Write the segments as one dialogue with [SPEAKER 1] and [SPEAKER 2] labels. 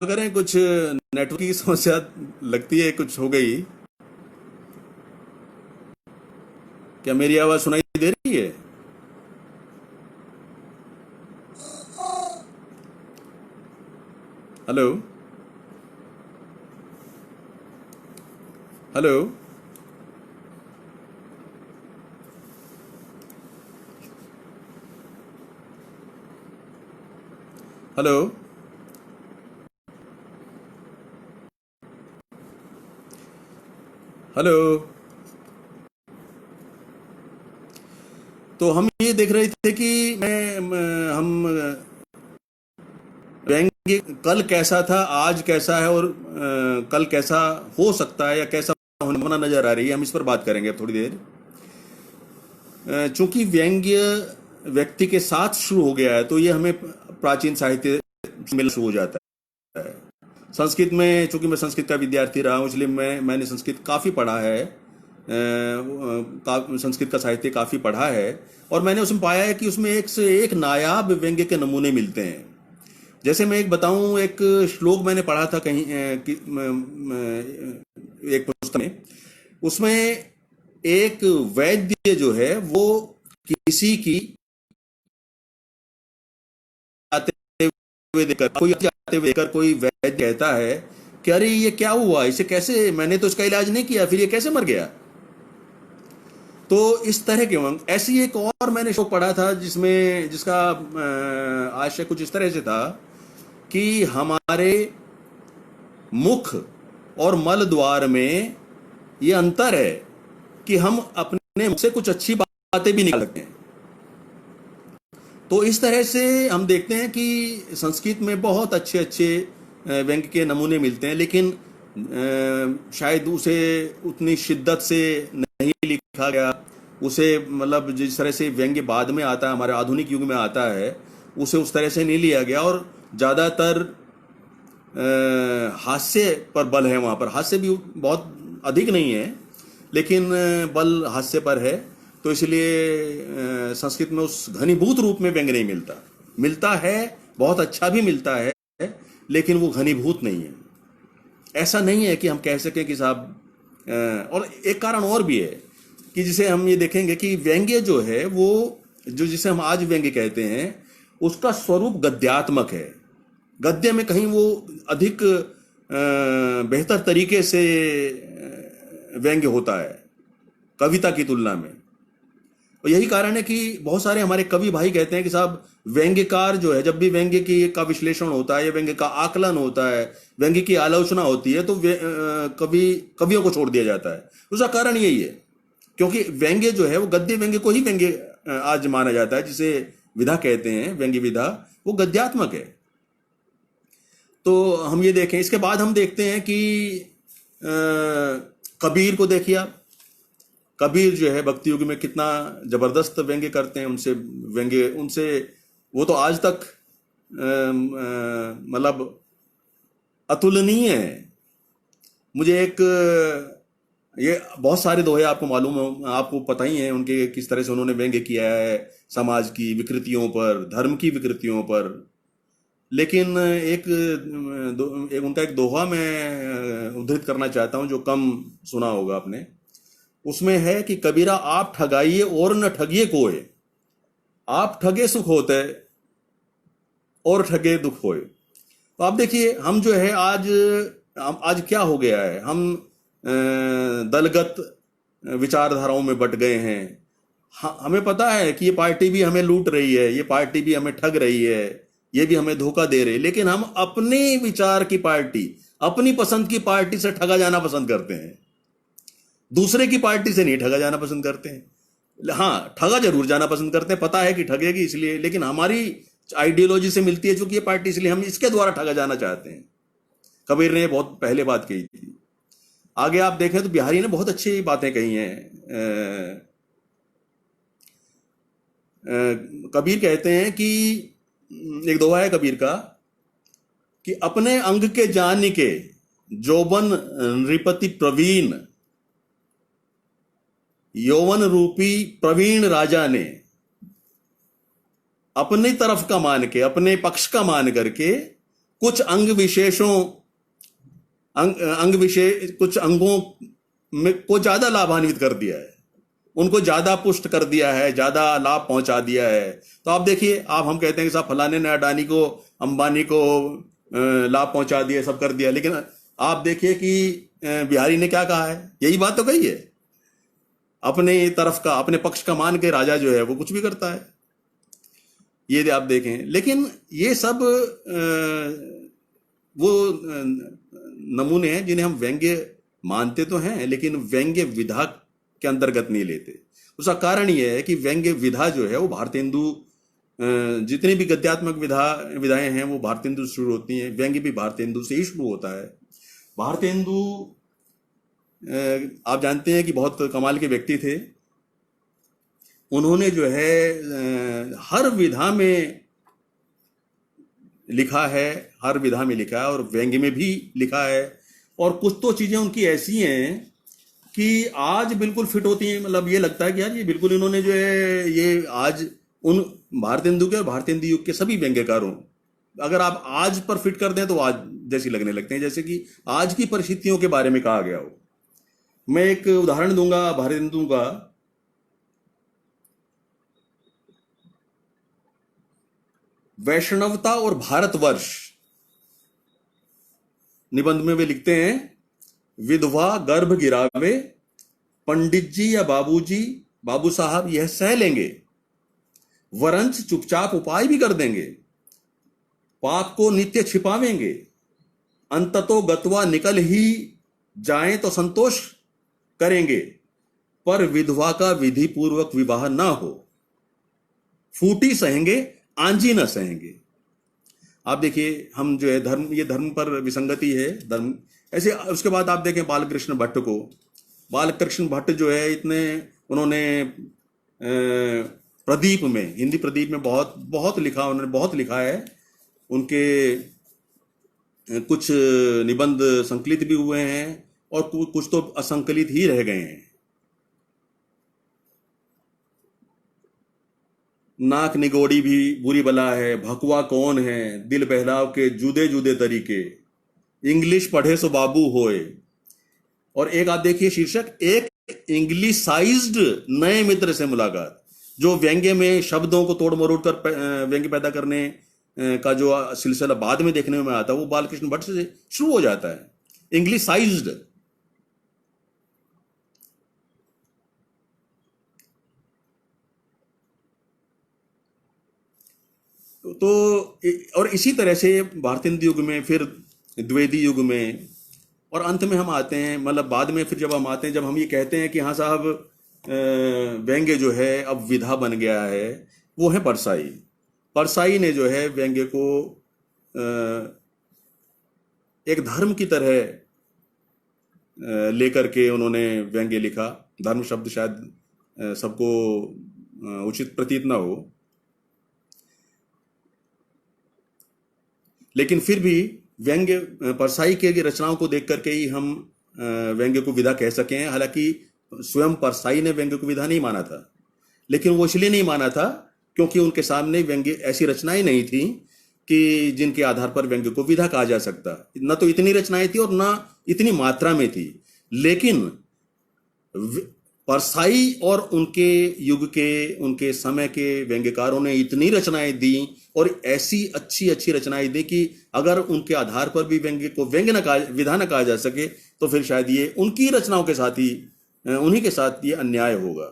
[SPEAKER 1] करें, कुछ नेटवर्क की समस्या लगती है, कुछ हो गई। क्या मेरी आवाज सुनाई दे रही है? हेलो। हेलो। हेलो। हेलो। तो हम ये देख रहे थे कि हम व्यंग्य कल कैसा था, आज कैसा है, और कल कैसा हो सकता है या कैसा होने वाला नजर आ रही है, हम इस पर बात करेंगे अब थोड़ी देर। चूंकि व्यंग्य व्यक्ति के साथ शुरू हो गया है, तो ये हमें प्राचीन साहित्य से मिलना शुरू हो जाता है। संस्कृत में, चूंकि मैं संस्कृत का विद्यार्थी रहा हूँ, इसलिए मैंने संस्कृत काफ़ी पढ़ा है। संस्कृत का साहित्य काफ़ी पढ़ा है, और मैंने उसमें पाया है कि उसमें एक से एक नायाब व्यंग्य के नमूने मिलते हैं। जैसे मैं एक बताऊं, एक श्लोक मैंने पढ़ा था कहीं एक पुस्तक में। उसमें एक वैद्य जो है वो किसी की आते हुए देखकर, कोई आते हुए देखकर कोई वैद्य कहता है कि अरे ये क्या हुआ, इसे कैसे, मैंने तो इसका इलाज नहीं किया, फिर ये कैसे मर गया। तो इस तरह के ऐसी एक और मैंने शो पढ़ा था जिसमें जिसका आशय कुछ इस तरह से था कि हमारे मुख और मल द्वार में ये अंतर है कि हम अपने मुख से कुछ अच्छी बातें भी निकाल सकते हैं। तो इस तरह से हम देखते हैं कि संस्कृत में बहुत अच्छे अच्छे व्यंग्य के नमूने मिलते हैं, लेकिन शायद उसे उतनी शिद्दत से नहीं लिखा गया। उसे मतलब जिस तरह से व्यंग्य बाद में आता है, हमारे आधुनिक युग में आता है, उसे उस तरह से नहीं लिया गया। और ज़्यादातर हास्य पर बल है, वहाँ पर हास्य भी बहुत अधिक नहीं है, लेकिन बल हास्य पर है। तो इसलिए संस्कृत में उस घनीभूत रूप में व्यंग्य नहीं मिलता। मिलता है, बहुत अच्छा भी मिलता है, लेकिन वो घनीभूत नहीं है। ऐसा नहीं है कि हम कह सकें कि साहब और एक कारण और भी है कि जिसे हम ये देखेंगे कि व्यंग्य जो है वो, जो जिसे हम आज व्यंग्य कहते हैं, उसका स्वरूप गद्यात्मक है। गद्य में कहीं वो अधिक बेहतर तरीके से व्यंग्य होता है कविता की तुलना में। और यही कारण है कि बहुत सारे हमारे कवि भाई कहते हैं कि साहब व्यंग्यकार जो है, जब भी व्यंग्य की का विश्लेषण होता है या व्यंग्य का आकलन होता है, व्यंग्य की आलोचना होती है, तो कवियों को छोड़ दिया जाता है। उसका कारण यही है, क्योंकि व्यंग्य जो है वो गद्य व्यंग्य को ही व्यंग्य आज माना जाता है, जिसे विधा कहते हैं, व्यंग्य विधा, वो गद्यात्मक है। तो हम ये देखें, इसके बाद हम देखते हैं कि कबीर को देखिए आप। कबीर जो है भक्ति युग में कितना जबरदस्त व्यंग्य करते हैं। उनसे वो तो आज तक मतलब अतुलनीय है। मुझे एक ये बहुत सारे दोहे आपको मालूम हो, आपको पता ही है उनके, किस तरह से उन्होंने व्यंग्य किया है समाज की विकृतियों पर, धर्म की विकृतियों पर। लेकिन एक उनका एक दोहा मैं उद्धृत करना चाहता हूं, जो कम सुना होगा आपने। उसमें है कि कबीरा आप ठगाइए और न ठगिए कोय, आप ठगे सुख होते और ठगे दुख होए। तो आप देखिए, हम जो है आज क्या हो गया है, हम दलगत विचारधाराओं में बट गए हैं। हमें पता है कि ये पार्टी भी हमें लूट रही है, ये पार्टी भी हमें ठग रही है, ये भी हमें धोखा दे रही है, लेकिन हम अपने विचार की पार्टी, अपनी पसंद की पार्टी से ठगा जाना पसंद करते हैं। दूसरे की पार्टी से नहीं ठगा जाना पसंद करते हैं। हाँ, ठगा जरूर जाना पसंद करते हैं, पता है कि ठगेगी इसलिए, लेकिन हमारी आइडियोलॉजी से मिलती है चूंकि ये पार्टी, इसलिए हम इसके द्वारा ठगा जाना चाहते हैं। कबीर ने बहुत पहले बात कही थी। आगे आप देखें तो बिहारी ने बहुत अच्छी बातें कही हैं। कबीर कहते हैं कि, एक दोहा है कबीर का कि अपने अंग के जान के जोबन नृपति प्रवीण, यौवन रूपी प्रवीण राजा ने अपनी तरफ का मान के, अपने पक्ष का मान करके कुछ अंग विशेष कुछ अंगों में को ज्यादा लाभान्वित कर दिया है, उनको ज्यादा पुष्ट कर दिया है, ज्यादा लाभ पहुंचा दिया है। तो आप देखिए, आप हम कहते हैं कि साहब फलाने ने अडानी को, अंबानी को लाभ पहुंचा दिया, सब कर दिया, लेकिन आप देखिए कि बिहारी ने क्या कहा है, यही बात तो कही है। अपने तरफ का, अपने पक्ष का मान के राजा जो है वो कुछ भी करता है, ये आप देखें। लेकिन ये सब वो नमूने हैं जिन्हें हम व्यंग्य मानते तो हैं, लेकिन व्यंग्य विधा के अंतर्गत नहीं लेते। उसका कारण यह है कि व्यंग्य विधा जो है वो भारतेंदु, जितनी भी गद्यात्मक विधाएं हैं वो भारतेंदु से शुरू होती हैं, व्यंग्य भी भारतेंदु से ही शुरू होता है। भारतेंदु आप जानते हैं कि बहुत कमाल के व्यक्ति थे। उन्होंने जो है हर विधा में लिखा है, हर विधा में लिखा है, और व्यंग्य में भी लिखा है। और कुछ तो चीजें उनकी ऐसी हैं कि आज बिल्कुल फिट होती हैं, मतलब ये लगता है कि यार ये बिल्कुल इन्होंने जो है ये आज उन भारतेंदु के और भारतेंदु युग के सभी व्यंग्यकारों, अगर आप आज पर फिट कर दें तो आज जैसी लगने लगते हैं, जैसे कि आज की परिस्थितियों के बारे में कहा गया हो। मैं एक उदाहरण दूंगा भारतेंदु का। वैष्णवता और भारतवर्ष निबंध में वे लिखते हैं, विधवा गर्भ गिरावे, पंडित जी या बाबूजी, बाबू साहब यह सह लेंगे, वरंच चुपचाप उपाय भी कर देंगे, पाप को नित्य छिपावेंगे, अंततो गत्वा निकल ही जाएं तो संतोष करेंगे, पर विधवा का विधि पूर्वक विवाह ना हो, फूटी सहेंगे आंजी न सहेंगे। आप देखिए, हम जो है धर्म, ये धर्म पर विसंगति है धर्म ऐसे। उसके बाद आप देखें बालकृष्ण भट्ट को। बालकृष्ण भट्ट जो है इतने, उन्होंने प्रदीप में, हिंदी प्रदीप में बहुत बहुत लिखा, उन्होंने बहुत लिखा है। उनके कुछ निबंध संकलित भी हुए हैं और कुछ तो असंकलित ही रह गए हैं। नाक निगोड़ी भी बुरी बला है, भकुआ कौन है, दिल बहलाव के जुदे जुदे तरीके, इंग्लिश पढ़े सो बाबू होए। और एक आप देखिए शीर्षक, एक इंग्लिशाइज्ड नए मित्र से मुलाकात, जो व्यंग्य में शब्दों को तोड़ मरोड़ कर व्यंग्य पैदा करने का जो सिलसिला बाद में देखने में आता है, वो बालकृष्ण भट्ट से शुरू हो जाता है। इंग्लिशाइज्ड, तो और इसी तरह से भारतेंदु युग में, फिर द्विवेदी युग में, और अंत में हम आते हैं, मतलब बाद में फिर जब हम आते हैं, जब हम ये कहते हैं कि हाँ साहब व्यंग्य जो है अब विधा बन गया है, वो है परसाई। परसाई ने जो है व्यंग्य को एक धर्म की तरह लेकर के उन्होंने व्यंग्य लिखा। धर्म शब्द शायद सबको उचित प्रतीत ना हो, लेकिन फिर भी व्यंग्य परसाई की रचनाओं को देख करके ही हम व्यंग्य को विधा कह सके हैं। हालांकि स्वयं परसाई ने व्यंग्य को विधा नहीं माना था, लेकिन वो इसलिए नहीं माना था क्योंकि उनके सामने व्यंग्य ऐसी रचनाएं नहीं थी कि जिनके आधार पर व्यंग्य को विधा कहा जा सकता। न तो इतनी रचनाएं थी और न इतनी मात्रा में थी। लेकिन परसाई और उनके युग के, उनके समय के व्यंग्यकारों ने इतनी रचनाएं दी, और ऐसी अच्छी अच्छी रचनाएं दी कि अगर उनके आधार पर भी व्यंग्य को व्यंग्य न कहा, विधा न कहा जा सके, तो फिर शायद ये उनकी रचनाओं के साथ ही, उन्हीं के साथ ये अन्याय होगा।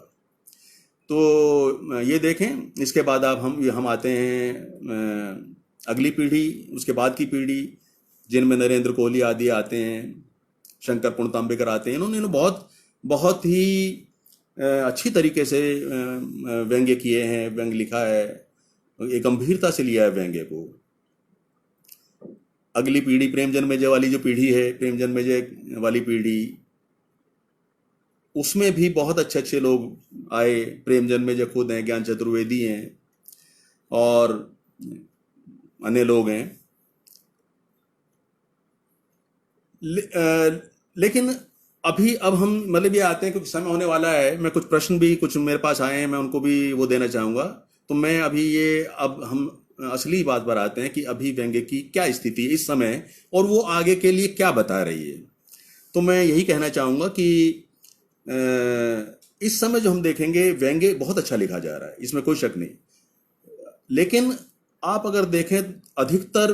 [SPEAKER 1] तो ये देखें। इसके बाद आप हम आते हैं अगली पीढ़ी, उसके बाद की पीढ़ी, जिनमें नरेंद्र कोहली आदि आते हैं, शंकर पुणतांबेकर आते हैं। इन्होंने बहुत बहुत ही अच्छी तरीके से व्यंग्य किए हैं, व्यंग्य लिखा है, एक गंभीरता से लिया है व्यंग्य को। अगली पीढ़ी प्रेम जन्मेजय वाली जो पीढ़ी है, प्रेम जन्मेजय वाली पीढ़ी, उसमें भी बहुत अच्छे अच्छे लोग आए। प्रेम जन्मेजय खुद हैं, ज्ञान चतुर्वेदी हैं और अन्य लोग हैं। लेकिन अब हम मतलब ये आते हैं, क्योंकि समय होने वाला है, मैं कुछ प्रश्न भी कुछ मेरे पास आए हैं, मैं उनको भी वो देना चाहूँगा। तो मैं अभी ये, अब हम असली बात पर आते हैं कि अभी व्यंग्य की क्या स्थिति है इस समय और वो आगे के लिए क्या बता रही है। तो मैं यही कहना चाहूँगा कि इस समय जो हम देखेंगे व्यंग्य बहुत अच्छा लिखा जा रहा है, इसमें कोई शक नहीं। लेकिन आप अगर देखें अधिकतर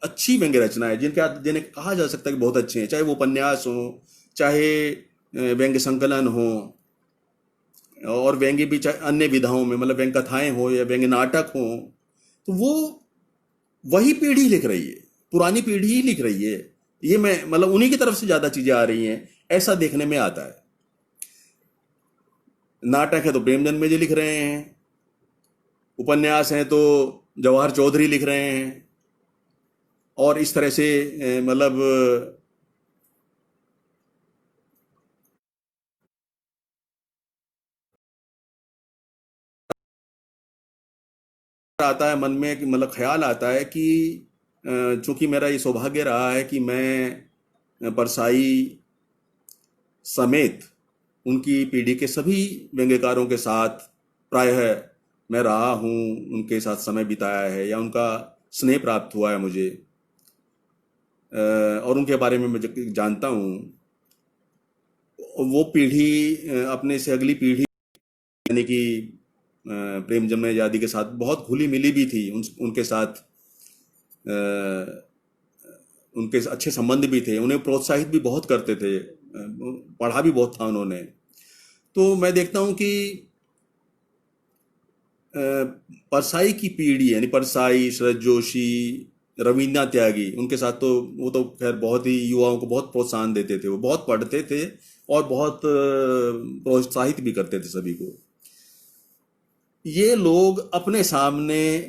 [SPEAKER 1] अच्छी व्यंग्य रचनाएं जिन्हें कहा जा सकता है कि बहुत अच्छे हैं, चाहे वो उपन्यास हो, चाहे व्यंग्य संकलन हो, और व्यंग्य भी चाहे अन्य विधाओं में, मतलब व्यंग्य कथाएं हो या व्यंग्य नाटक हो, तो वो वही पीढ़ी लिख रही है, पुरानी पीढ़ी ही लिख रही है। ये मैं मतलब उन्हीं की तरफ से ज्यादा चीजें आ रही हैं, ऐसा देखने में आता है। नाटक है तो प्रेमचंद जी लिख रहे हैं, उपन्यास हैं तो जवाहर चौधरी लिख रहे हैं, और इस तरह से मतलब आता है मन में कि मतलब ख्याल आता है कि चूंकि मेरा ये सौभाग्य रहा है कि मैं परसाई समेत उनकी पीढ़ी के सभी व्यंग्यकारों के साथ प्रायः मैं रहा हूँ, उनके साथ समय बिताया है या उनका स्नेह प्राप्त हुआ है मुझे, और उनके बारे में मैं जानता हूँ। वो पीढ़ी अपने से अगली पीढ़ी यानी कि प्रेमचंद आदि के साथ बहुत घुली मिली भी थी, उनके साथ उनके अच्छे संबंध भी थे, उन्हें प्रोत्साहित भी बहुत करते थे, पढ़ा भी बहुत था उन्होंने। तो मैं देखता हूँ कि परसाई की पीढ़ी यानी परसाई, शरद जोशी, रविन्द्रनाथ त्यागी, उनके साथ तो वो तो खैर बहुत ही युवाओं को बहुत प्रोत्साहन देते थे, वो बहुत पढ़ते थे और बहुत प्रोत्साहित भी करते थे सभी को। ये लोग अपने सामने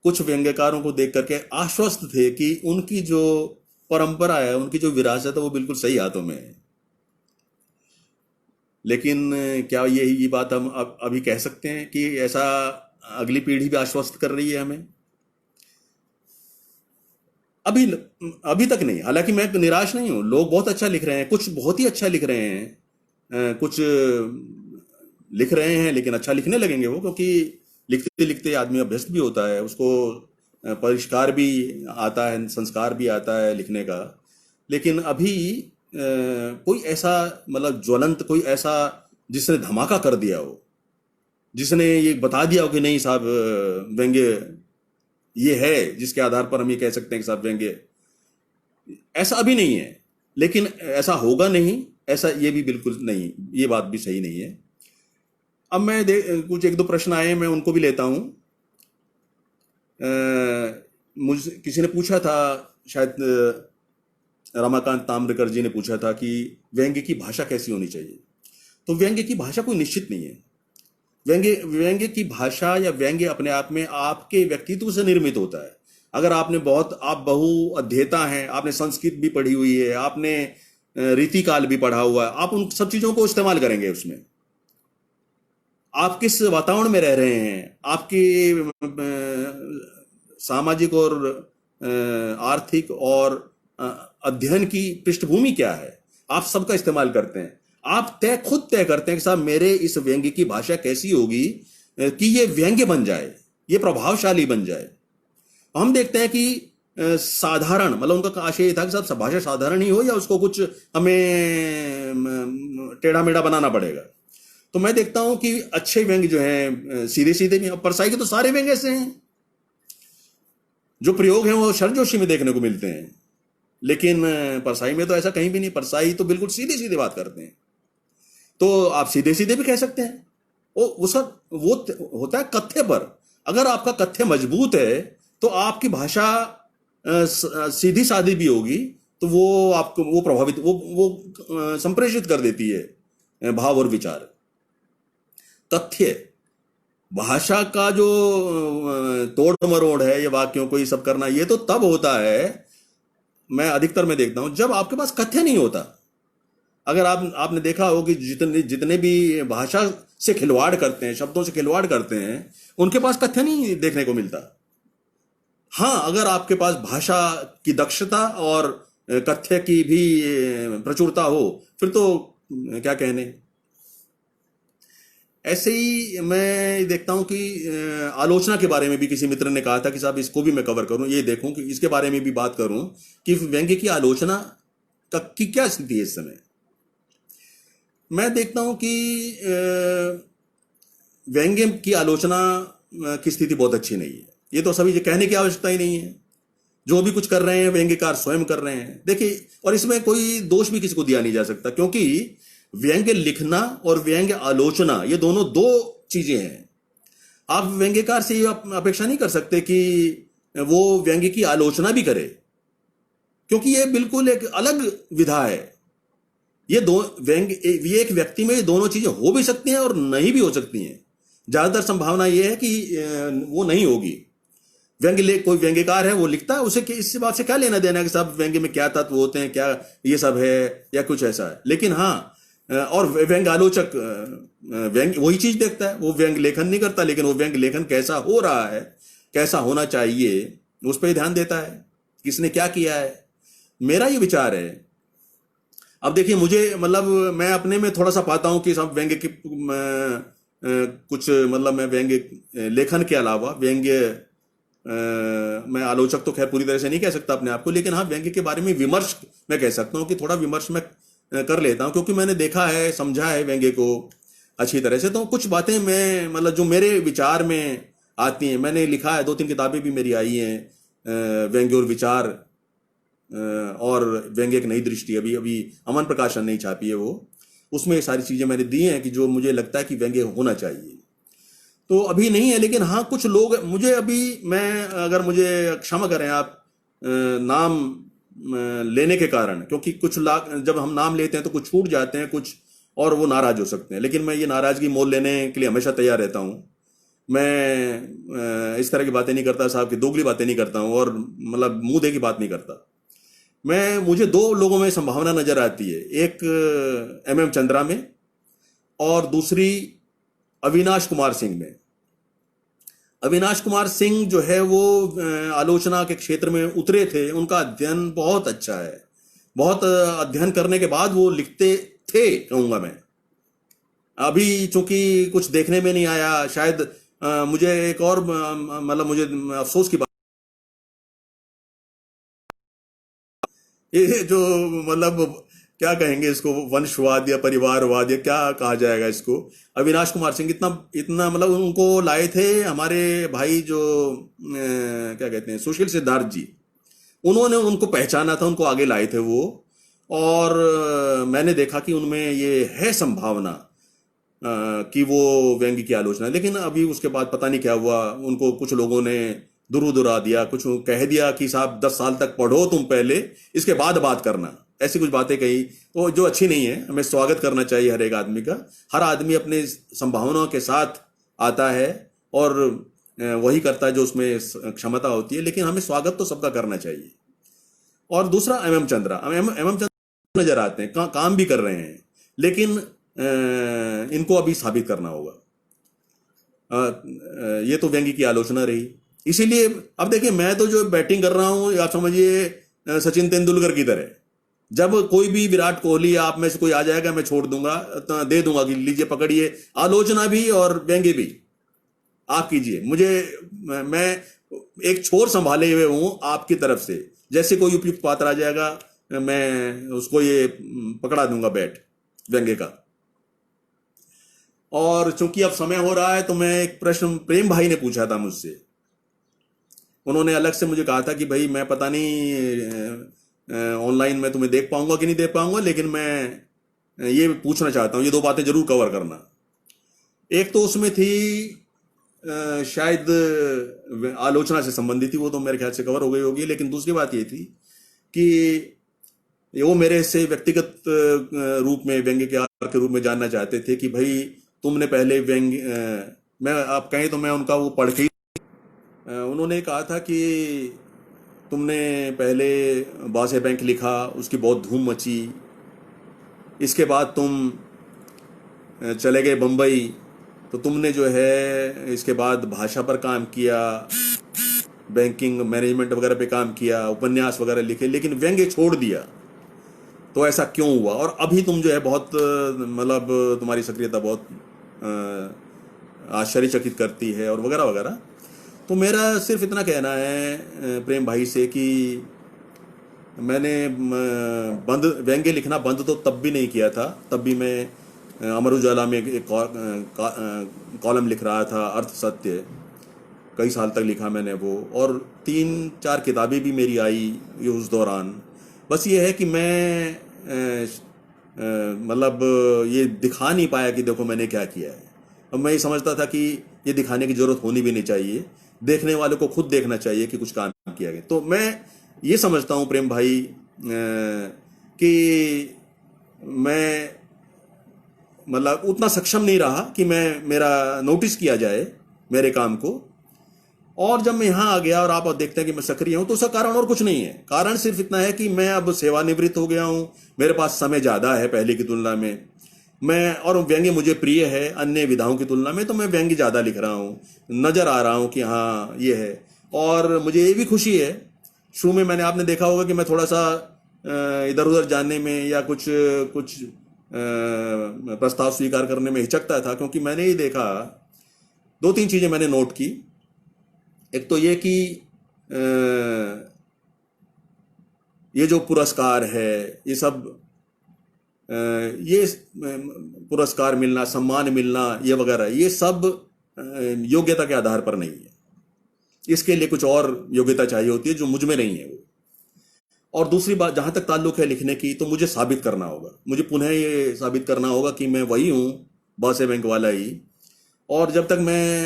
[SPEAKER 1] कुछ व्यंग्यकारों को देख करके आश्वस्त थे कि उनकी जो परंपरा है, उनकी जो विरासत है, वो बिल्कुल सही हाथों में है। लेकिन क्या ये बात हम अभी कह सकते हैं कि ऐसा अगली पीढ़ी भी आश्वस्त कर रही है हमें? अभी अभी तक नहीं। हालांकि मैं निराश नहीं हूँ, लोग बहुत अच्छा लिख रहे हैं, कुछ बहुत ही अच्छा लिख रहे हैं, कुछ लिख रहे हैं, लेकिन अच्छा लिखने लगेंगे वो, क्योंकि लिखते लिखते आदमी अभ्यस्त भी होता है, उसको परिष्कार भी आता है, संस्कार भी आता है लिखने का। लेकिन अभी कोई ऐसा मतलब ज्वलंत, कोई ऐसा जिसने धमाका कर दिया हो, जिसने ये बता दिया हो कि नहीं साहब व्यंग्य ये है, जिसके आधार पर हम ये कह सकते हैं कि साहब व्यंग्य, ऐसा अभी नहीं है। लेकिन ऐसा होगा नहीं, ऐसा ये भी बिल्कुल नहीं, ये बात भी सही नहीं है। अब मैं कुछ एक दो प्रश्न आए हैं, मैं उनको भी लेता हूं। मुझे किसी ने पूछा था, शायद रमाकांत ताम्रकर जी ने पूछा था कि व्यंग्य की भाषा कैसी होनी चाहिए। तो व्यंग्य की भाषा कोई निश्चित नहीं है। व्यंग्य की भाषा या व्यंग्य अपने आप में आपके व्यक्तित्व से निर्मित होता है। अगर आपने आप बहु अध्येता हैं, आपने संस्कृत भी पढ़ी हुई है, आपने रीतिकाल भी पढ़ा हुआ है, आप उन सब चीजों को इस्तेमाल करेंगे उसमें। आप किस वातावरण में रह रहे हैं, आपकी सामाजिक और आर्थिक और अध्ययन की पृष्ठभूमि क्या है, आप सबका इस्तेमाल करते हैं। आप खुद तय करते हैं कि साहब मेरे इस व्यंग्य की भाषा कैसी होगी कि ये व्यंग्य बन जाए, ये प्रभावशाली बन जाए। हम देखते हैं कि साधारण, मतलब उनका आशय था कि साहब भाषा साधारण ही हो या उसको कुछ हमें टेढ़ा मेढ़ा बनाना पड़ेगा। तो मैं देखता हूं कि अच्छे व्यंग्य जो हैं सीधे सीधे भी, परसाई के तो सारे व्यंग्य ऐसे हैं, जो प्रयोग हैं वो शरद जोशी में देखने को मिलते हैं, लेकिन परसाई में तो ऐसा कहीं भी नहीं। परसाई तो बिल्कुल सीधे सीधे बात करते हैं। तो आप सीधे सीधे भी कह सकते हैं, वो होता है कथ्य पर। अगर आपका कथ्य मजबूत है तो आपकी भाषा सीधी सादी भी होगी, तो वो आपको वो प्रभावित वो संप्रेषित कर देती है भाव और विचार। तथ्य भाषा का जो तोड़ मरोड़ है, ये वाक्यों को ये सब करना, ये तो तब होता है, मैं अधिकतर में देखता हूं, जब आपके पास कथ्य नहीं होता। अगर आपने देखा हो कि जितने भी भाषा से खिलवाड़ करते हैं, शब्दों से खिलवाड़ करते हैं, उनके पास कथ्य नहीं देखने को मिलता। हाँ, अगर आपके पास भाषा की दक्षता और कथ्य की भी प्रचुरता हो, फिर तो क्या कहने। ऐसे ही मैं देखता हूं कि आलोचना के बारे में भी किसी मित्र ने कहा था कि साहब इसको भी मैं कवर करूं, ये देखूं कि इसके बारे में भी बात करूं कि व्यंग्य की आलोचना की क्या स्थिति है इस समय। मैं देखता हूं कि व्यंग्य की आलोचना की स्थिति बहुत अच्छी नहीं है। ये तो सभी कहने की आवश्यकता ही नहीं है, जो भी कुछ कर रहे हैं व्यंग्यकार स्वयं कर रहे हैं। देखिए, और इसमें कोई दोष भी किसी को दिया नहीं जा सकता, क्योंकि व्यंग्य लिखना और व्यंग्य आलोचना ये दोनों दो चीजें हैं। आप व्यंग्यकार से ये अपेक्षा नहीं कर सकते कि वो व्यंग्य की आलोचना भी करे, क्योंकि ये बिल्कुल एक अलग विधा है। ये दो व्यंग्य, ये एक व्यक्ति में ये दोनों चीजें हो भी सकती हैं और नहीं भी हो सकती हैं। ज्यादातर संभावना ये है कि वो नहीं होगी। कोई व्यंग्यकार है, वो लिखता है, उसे इस बात से क्या लेना देना कि साहब व्यंग्य में क्या तत्व होते हैं, क्या ये सब है या कुछ ऐसा है। लेकिन हाँ, और व्यंग्य आलोचक व्यंग्य वही चीज देखता है, वो व्यंग्य लेखन नहीं करता, लेकिन वो व्यंग्य लेखन कैसा हो रहा है, कैसा होना चाहिए, उस पर ध्यान देता है, किसने क्या किया है। मेरा ये विचार है। अब देखिए, मुझे मतलब मैं अपने में थोड़ा सा पाता हूं कि सब व्यंग्य की कुछ मतलब मैं व्यंग्य लेखन के अलावा व्यंग्य मैं आलोचक तो खैर पूरी तरह से नहीं कह सकता अपने आप को, लेकिन हाँ, व्यंग्य के बारे में विमर्श मैं कह सकता हूँ कि थोड़ा विमर्श मैं कर लेता हूँ, क्योंकि मैंने देखा है, समझा है व्यंग्य को अच्छी तरह से। तो कुछ बातें मैं मतलब जो मेरे विचार में आती हैं, मैंने लिखा है, 2-3 किताबें भी मेरी आई हैं, व्यंग्य और विचार, और व्यंग्य एक नई दृष्टि, अभी अभी अमन प्रकाशन नहीं छापी है वो, उसमें ये सारी चीजें मैंने दी हैं कि जो मुझे लगता है कि व्यंग्य होना चाहिए। तो अभी नहीं है, लेकिन हाँ, कुछ लोग मुझे अभी, मैं अगर मुझे क्षमा करें आप नाम लेने के कारण, क्योंकि कुछ जब हम नाम लेते हैं तो कुछ छूट जाते हैं कुछ, और वो नाराज हो सकते हैं, लेकिन मैं ये नाराजगी मोल लेने के लिए हमेशा तैयार रहता हूँ। मैं इस तरह की बातें नहीं करता साहब, की दोगली बातें नहीं करता हूँ, और मतलब मुंह दे की बात नहीं करता। मुझे 2 लोगों में संभावना नजर आती है, एक MM चंद्रा में और दूसरी अविनाश कुमार सिंह में। अविनाश कुमार सिंह जो है वो आलोचना के क्षेत्र में उतरे थे, उनका अध्ययन बहुत अच्छा है, बहुत अध्ययन करने के बाद वो लिखते थे, कहूंगा मैं। अभी चूंकि कुछ देखने में नहीं आया शायद, मुझे एक और मतलब मुझे अफसोस की बात, ये जो मतलब क्या कहेंगे इसको, वंशवाद या परिवारवाद या क्या कहा जाएगा इसको। अविनाश कुमार सिंह इतना इतना मतलब उनको लाए थे हमारे भाई जो क्या कहते हैं, सुशील सिद्धार्थ जी, उन्होंने उनको पहचाना था, उनको आगे लाए थे वो। और मैंने देखा कि उनमें ये है संभावना कि वो व्यंग्य की आलोचना, लेकिन अभी उसके बाद पता नहीं क्या हुआ, उनको कुछ लोगों ने दुरा दिया, कुछ कह दिया कि साहब 10 साल तक पढ़ो तुम पहले, इसके बाद बात करना, ऐसी कुछ बातें कही, वो जो अच्छी नहीं है। हमें स्वागत करना चाहिए हर एक आदमी का, हर आदमी अपने संभावनाओं के साथ आता है और वही करता है जो उसमें क्षमता होती है, लेकिन हमें स्वागत तो सबका करना चाहिए। और दूसरा MM चंद्रा, MM चंद्रा नजर आते हैं, काम भी कर रहे हैं, लेकिन इनको अभी साबित करना होगा। ये तो व्यंग्य की आलोचना रही। इसीलिए अब देखिए, मैं तो जो बैटिंग कर रहा हूं, आप समझिए सचिन तेंदुलकर की तरह, जब कोई भी विराट कोहली आप में से कोई आ जाएगा, मैं छोड़ दूंगा, दे दूंगा कि लीजिए पकड़िए, आलोचना भी और व्यंग्य भी आप कीजिए। मैं एक छोर संभाले हुए हूं आपकी तरफ से, जैसे कोई उपयुक्त पात्र आ जाएगा मैं उसको ये पकड़ा दूंगा बैट व्यंग्य का। और चूंकि अब समय हो रहा है, तो मैं एक प्रश्न प्रेम भाई ने पूछा था मुझसे, उन्होंने अलग से मुझे कहा था कि भाई मैं पता नहीं ऑनलाइन मैं तुम्हें देख पाऊंगा कि नहीं देख पाऊंगा, लेकिन मैं ये पूछना चाहता हूँ, ये 2 बातें जरूर कवर करना। एक तो उसमें थी शायद आलोचना से संबंधित थी, वो तो मेरे ख्याल से कवर हो गई होगी, लेकिन दूसरी बात ये थी कि वो मेरे से व्यक्तिगत रूप में व्यंग्यकार के रूप में जानना चाहते थे कि भाई तुमने पहले व्यंग्य, मैं आप कहें तो मैं उनका वो पढ़ के, उन्होंने कहा था कि तुमने पहले बासे बैंक लिखा, उसकी बहुत धूम मची, इसके बाद तुम चले गए बम्बई, तो तुमने जो है इसके बाद भाषा पर काम किया, बैंकिंग मैनेजमेंट वगैरह पे काम किया, उपन्यास वगैरह लिखे, लेकिन व्यंग्य छोड़ दिया, तो ऐसा क्यों हुआ? और अभी तुम जो है बहुत मतलब तुम्हारी सक्रियता बहुत आश्चर्यचकित करती है और वगैरह वगैरह। तो मेरा सिर्फ इतना कहना है प्रेम भाई से कि मैंने बंद व्यंग्य लिखना बंद तो तब भी नहीं किया था। तब भी मैं अमर उजाला में एक कॉलम लिख रहा था, अर्थ सत्य। कई साल तक लिखा मैंने वो, और 3-4 किताबें भी मेरी आई ये उस दौरान। बस ये है कि मैं मतलब ये दिखा नहीं पाया कि देखो मैंने क्या किया है। और मैं ये समझता था कि ये दिखाने की जरूरत होनी भी नहीं चाहिए, देखने वाले को खुद देखना चाहिए कि कुछ काम किया गया। तो मैं ये समझता हूँ प्रेम भाई कि मैं मतलब उतना सक्षम नहीं रहा कि मैं मेरा नोटिस किया जाए मेरे काम को। और जब मैं यहाँ आ गया और आप देखते हैं कि मैं सक्रिय हूँ, तो उसका कारण और कुछ नहीं है। कारण सिर्फ इतना है कि मैं अब सेवानिवृत्त हो गया हूँ, मेरे पास समय ज़्यादा है पहले की तुलना में। मैं और व्यंग्य मुझे प्रिय है अन्य विधाओं की तुलना में, तो मैं व्यंग्य ज़्यादा लिख रहा हूँ, नज़र आ रहा हूँ कि हाँ ये है। और मुझे ये भी खुशी है, शुरू में मैंने आपने देखा होगा कि मैं थोड़ा सा इधर उधर जानने में या कुछ कुछ प्रस्ताव स्वीकार करने में हिचकता था, क्योंकि मैंने ये देखा 2-3 चीज़ें मैंने नोट की। एक तो ये कि ये जो पुरस्कार है, ये सब ये पुरस्कार मिलना, सम्मान मिलना, ये वगैरह, ये सब योग्यता के आधार पर नहीं है। इसके लिए कुछ और योग्यता चाहिए होती है जो मुझ में नहीं है वो। और दूसरी बात, जहाँ तक ताल्लुक है लिखने की, तो मुझे साबित करना होगा, मुझे पुनः ये साबित करना होगा कि मैं वही हूँ, बॉस बैंक वाला ही। और जब तक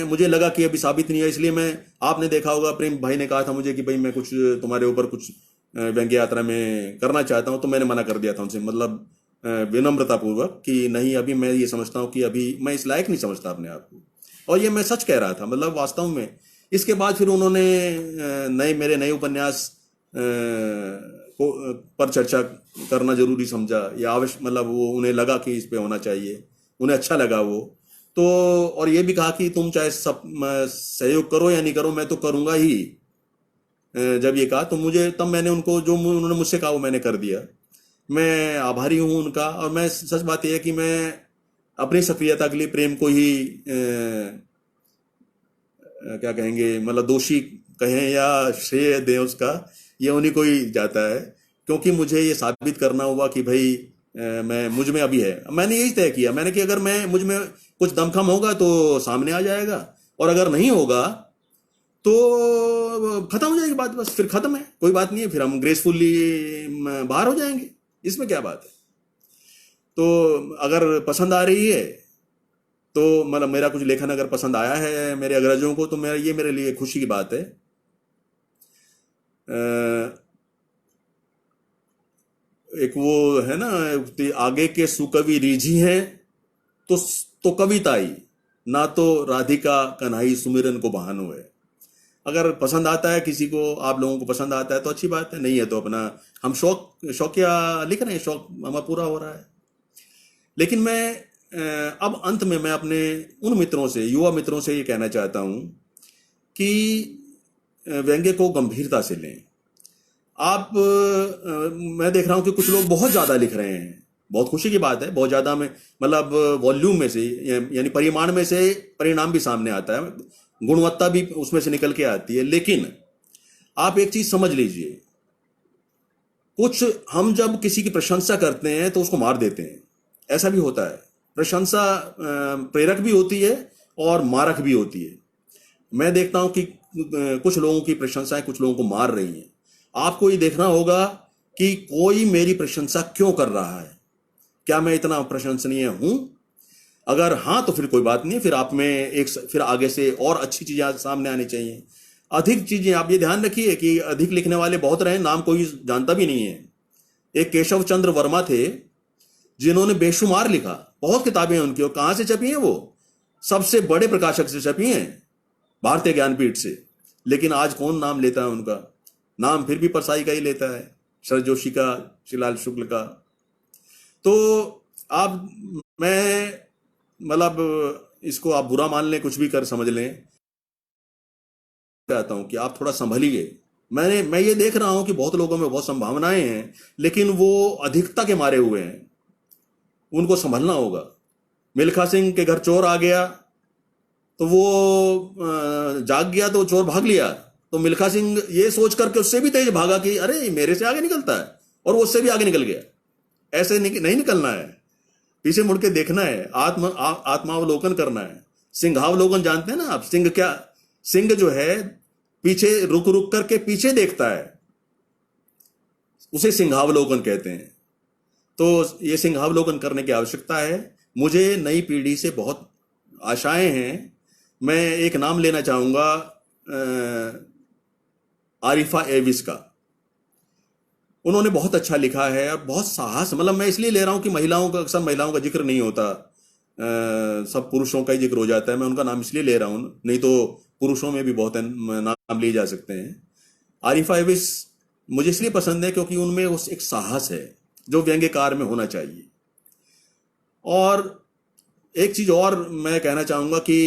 [SPEAKER 1] मुझे लगा कि अभी साबित नहीं है, इसलिए मैं, आपने देखा होगा प्रेम भाई ने कहा था मुझे कि भाई मैं कुछ तुम्हारे ऊपर कुछ व्यंग्य यात्रा में करना चाहता हूँ, तो मैंने मना कर दिया था उनसे, मतलब विनम्रतापूर्वक कि नहीं, अभी मैं ये समझता हूँ कि अभी मैं इस लायक नहीं समझता अपने आप को। और ये मैं सच कह रहा था, मतलब वास्तव में। इसके बाद फिर उन्होंने मेरे नए उपन्यास पर चर्चा करना जरूरी समझा, या आवश्यक, मतलब वो उन्हें लगा कि इस पे होना चाहिए, उन्हें अच्छा लगा वो। तो और ये भी कहा कि तुम चाहे सब सहयोग करो या नहीं करो, मैं तो करूँगा ही। जब ये कहा तो मुझे, तब मैंने उनको, जो उन्होंने मुझसे कहा वो मैंने कर दिया। मैं आभारी हूँ उनका। और मैं, सच बात यह है कि मैं अपनी सक्रियता के लिए प्रेम को ही क्या कहेंगे, मतलब दोषी कहें या श्रेय दें उसका, ये उन्हीं को ही जाता है। क्योंकि मुझे ये साबित करना हुआ कि भाई मैं, मुझ में अभी है। मैंने यही तय किया मैंने कि अगर मैं, मुझ में कुछ दमखम होगा तो सामने आ जाएगा, और अगर नहीं होगा तो खत्म हो जाएगी बात, बस फिर खत्म है, कोई बात नहीं है, फिर हम ग्रेसफुली बाहर हो जाएंगे, इसमें क्या बात है। तो अगर पसंद आ रही है तो, मतलब मेरा कुछ लेखन अगर पसंद आया है मेरे अग्रजों को, तो ये मेरे लिए खुशी की बात है। एक वो है ना, आगे के सुकवि रीझी हैं तो कविताई, ना तो राधिका कन्हई सुमिरन को बहानो है। अगर पसंद आता है किसी को, आप लोगों को पसंद आता है तो अच्छी बात है, नहीं है तो अपना, हम शौकिया लिख रहे हैं, शौक हमारा पूरा हो रहा है। लेकिन मैं अब अंत में मैं अपने उन मित्रों से, युवा मित्रों से ये कहना चाहता हूँ कि व्यंग्य को गंभीरता से लें। आप मैं देख रहा हूँ कि कुछ लोग बहुत ज़्यादा लिख रहे हैं, बहुत खुशी की बात है, बहुत ज़्यादा में, मतलब वॉल्यूम में से, यानी परिमाण में से परिणाम भी सामने आता है, गुणवत्ता भी उसमें से निकल के आती है। लेकिन आप एक चीज़ समझ लीजिए, कुछ हम जब किसी की प्रशंसा करते हैं तो उसको मार देते हैं, ऐसा भी होता है। प्रशंसा प्रेरक भी होती है और मारक भी होती है। मैं देखता हूं कि कुछ लोगों की प्रशंसाएं कुछ लोगों को मार रही हैं। आपको ये देखना होगा कि कोई मेरी प्रशंसा क्यों कर रहा है, क्या मैं इतना प्रशंसनीय हूं? अगर हाँ तो फिर कोई बात नहीं, फिर आप में फिर आगे से और अच्छी चीजें सामने आनी चाहिए, अधिक चीजें। आप ये ध्यान रखिए कि अधिक लिखने वाले बहुत रहे, नाम कोई जानता भी नहीं है। एक केशव चंद्र वर्मा थे जिन्होंने बेशुमार लिखा, बहुत किताबें हैं उनकी, और कहाँ से छपी हैं वो? सबसे बड़े प्रकाशक से छपी हैं, भारतीय ज्ञानपीठ से। लेकिन आज कौन नाम लेता है उनका? नाम फिर भी परसाई का ही लेता है, शरद जोशी का, शिलाल शुक्ल का। तो आप, मैं मतलब इसको आप बुरा मान लें, कुछ भी कर समझ लें, चाहता हूं कि आप थोड़ा संभलिए। मैं ये देख रहा हूं कि बहुत लोगों में बहुत संभावनाएं हैं, लेकिन वो अधिकता के मारे हुए हैं, उनको संभलना होगा। मिल्खा सिंह के घर चोर आ गया तो वो जाग गया तो चोर भाग लिया, तो मिल्खा सिंह ये सोच करके उससे भी तेज भागा कि अरे ये मेरे से आगे निकलता है, और वो उससे भी आगे निकल गया। ऐसे नहीं निकलना है, पीछे मुड़ के देखना है, आत्मावलोकन करना है। सिंहावलोकन जानते हैं ना आप? सिंह क्या, सिंह जो है पीछे रुक रुक करके पीछे देखता है, उसे सिंहावलोकन कहते हैं। तो ये सिंहावलोकन करने की आवश्यकता है। मुझे नई पीढ़ी से बहुत आशाएं हैं। मैं एक नाम लेना चाहूंगा, आरिफा एविस का। उन्होंने बहुत अच्छा लिखा है और बहुत साहस, मतलब मैं इसलिए ले रहा हूं कि महिलाओं का, अक्सर महिलाओं का जिक्र नहीं होता, सब पुरुषों का ही जिक्र हो जाता है। मैं उनका नाम इसलिए ले रहा हूं, नहीं तो पुरुषों में भी बहुत नाम लिए जा सकते हैं। आरिफा एविस मुझे इसलिए पसंद है क्योंकि उनमें उस एक साहस है जो व्यंग्यकार में होना चाहिए। और एक चीज और मैं कहना चाहूंगा कि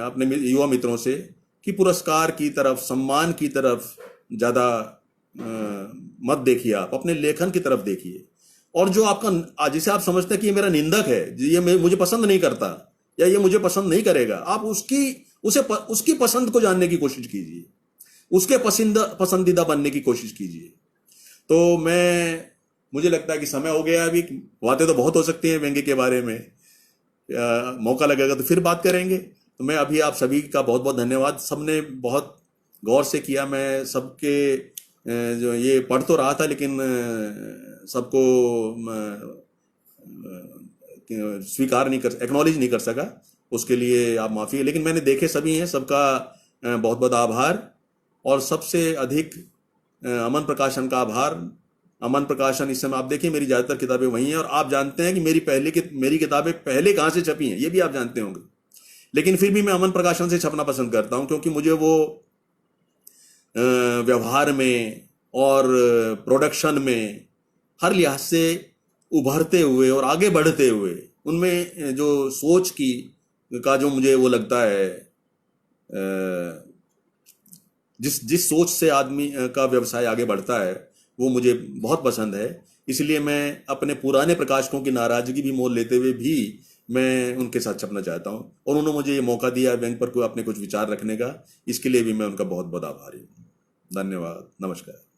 [SPEAKER 1] अपने युवा मित्रों से कि पुरस्कार की तरफ, सम्मान की तरफ ज्यादा मत देखिए, आप अपने लेखन की तरफ देखिए। और जो आपका, जिसे आप समझते हैं कि ये मेरा निंदक है, ये मुझे पसंद नहीं करता या ये मुझे पसंद नहीं करेगा, आप उसकी पसंद को जानने की कोशिश कीजिए, उसके पसंदीदा बनने की कोशिश कीजिए। तो मुझे लगता है कि समय हो गया। अभी बातें तो बहुत हो सकती हैं व्यंग्य के बारे में, मौका लगेगा तो फिर बात करेंगे। तो मैं अभी आप सभी का बहुत बहुत धन्यवाद। सबने बहुत गौर से किया। मैं सबके जो ये पढ़ तो रहा था, लेकिन सबको स्वीकार नहीं कर, एक्नॉलेज नहीं कर सका, उसके लिए आप माफ़ी है। लेकिन मैंने देखे सभी हैं, सबका बहुत बहुत आभार। और सबसे अधिक अमन प्रकाशन का आभार। अमन प्रकाशन, इस समय आप देखिए मेरी ज़्यादातर किताबें वही हैं, और आप जानते हैं कि मेरी किताबें पहले कहाँ से छपी हैं, ये भी आप जानते होंगे। लेकिन फिर भी मैं अमन प्रकाशन से छपना पसंद करता हूँ, क्योंकि मुझे वो व्यवहार में और प्रोडक्शन में हर लिहाज से उभरते हुए और आगे बढ़ते हुए, उनमें जो सोच का जो मुझे वो लगता है, जिस सोच से आदमी का व्यवसाय आगे बढ़ता है, वो मुझे बहुत पसंद है। इसलिए मैं अपने पुराने प्रकाशकों की नाराजगी भी मोल लेते हुए भी मैं उनके साथ छपना चाहता हूँ, और उन्होंने मुझे ये मौका दिया व्यंग पर अपने कुछ विचार रखने का। इसके लिए भी मैं उनका बहुत बहुत आभारी हूँ। धन्यवाद, नमस्कार।